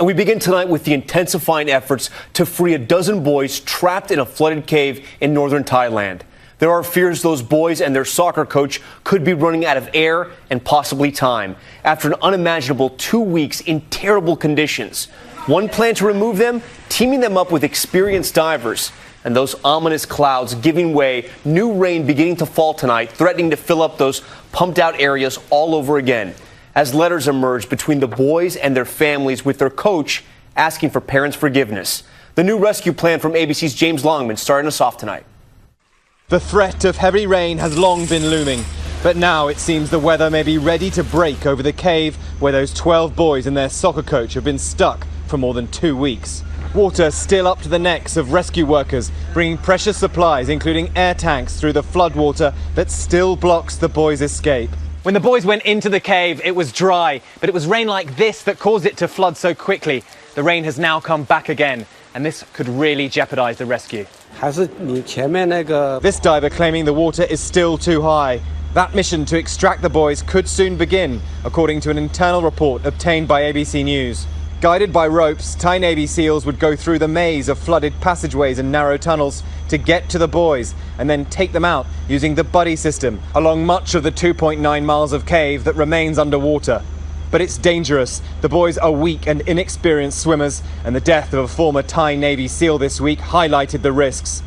And we begin tonight with the intensifying efforts to free a dozen boys trapped in a flooded cave in northern Thailand. There are fears those boys and their soccer coach could be running out of air and possibly time after an unimaginable 2 weeks in terrible conditions. One plan to remove them, teaming them up with experienced divers. And those ominous clouds giving way, new rain beginning to fall tonight, threatening to fill up those pumped out areas all over again. As letters emerge between the boys and their families with their coach asking for parents' forgiveness. The new rescue plan from ABC's James Longman starting us off tonight. The threat of heavy rain has long been looming, but now it seems the weather may be ready to break over the cave where those 12 boys and their soccer coach have been stuck for more than 2 weeks. Water still up to the necks of rescue workers, bringing precious supplies, including air tanks, through the floodwater that still blocks the boys' escape. When the boys went into the cave, it was dry, but it was rain like this that caused it to flood so quickly. The rain has now come back again, and this could really jeopardize the rescue. This diver claiming the water is still too high. That mission to extract the boys could soon begin, according to an internal report obtained by ABC News. Guided by ropes, Thai Navy SEALs would go through the maze of flooded passageways and narrow tunnels to get to the boys and then take them out using the buddy system along much of the 2.9 miles of cave that remains underwater. But it's dangerous. The boys are weak and inexperienced swimmers, and the death of a former Thai Navy SEAL this week highlighted the risks.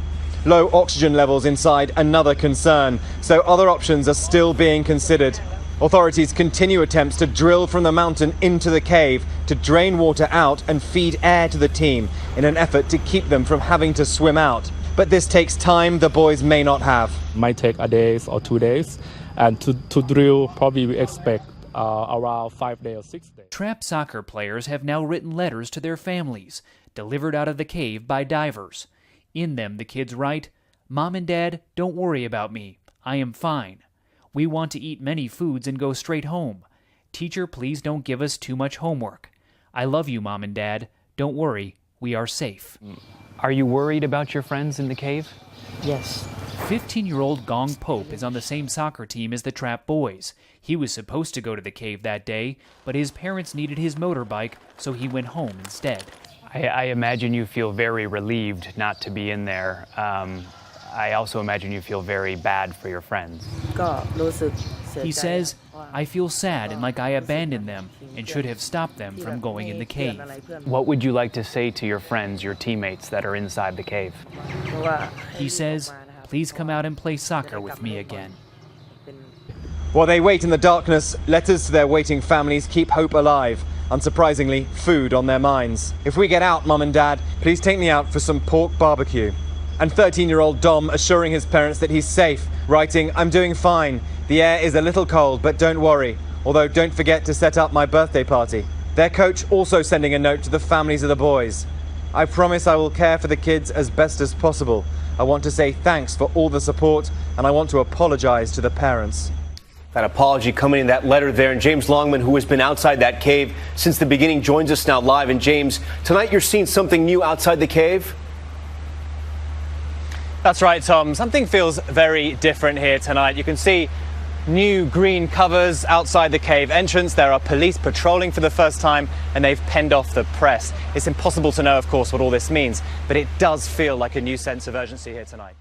Low oxygen levels inside another concern, so other options are still being considered. Authorities continue attempts to drill from the mountain into the cave to drain water out and feed air to the team in an effort to keep them from having to swim out. But this takes time the boys may not have. Might take a day or 2 days, and to drill probably we expect around 5 days or 6 days. Trapped soccer players have now written letters to their families, delivered out of the cave by divers. In them, the kids write, "Mom and Dad, don't worry about me. I am fine. We want to eat many foods and go straight home. Teacher, please don't give us too much homework. I love you, Mom and Dad. Don't worry, we are safe." Are you worried about your friends in the cave? Yes. 15-year-old Gong Pope is on the same soccer team as the trapped boys. He was supposed to go to the cave that day, but his parents needed his motorbike, so he went home instead. I imagine you feel very relieved not to be in there. I also imagine you feel very bad for your friends. He says, "I feel sad and like I abandoned them and should have stopped them from going in the cave." What would you like to say to your friends, your teammates that are inside the cave? He says, "Please come out and play soccer with me again." While they wait in the darkness, letters to their waiting families keep hope alive. Unsurprisingly, food on their minds. "If we get out, Mum and Dad, please take me out for some pork barbecue." And 13-year-old Dom assuring his parents that he's safe, writing, "I'm doing fine. The air is a little cold, but don't worry. Although don't forget to set up my birthday party." Their coach also sending a note to the families of the boys. "I promise I will care for the kids as best as possible. I want to say thanks for all the support, and I want to apologize to the parents." That apology coming in that letter there. And James Longman, who has been outside that cave since the beginning, joins us now live. And James, tonight you're seeing something new outside the cave? That's right, Tom. Something feels very different here tonight. You can see new green covers outside the cave entrance. There are police patrolling for the first time, and they've penned off the press. It's impossible to know, of course, what all this means, but it does feel like a new sense of urgency here tonight.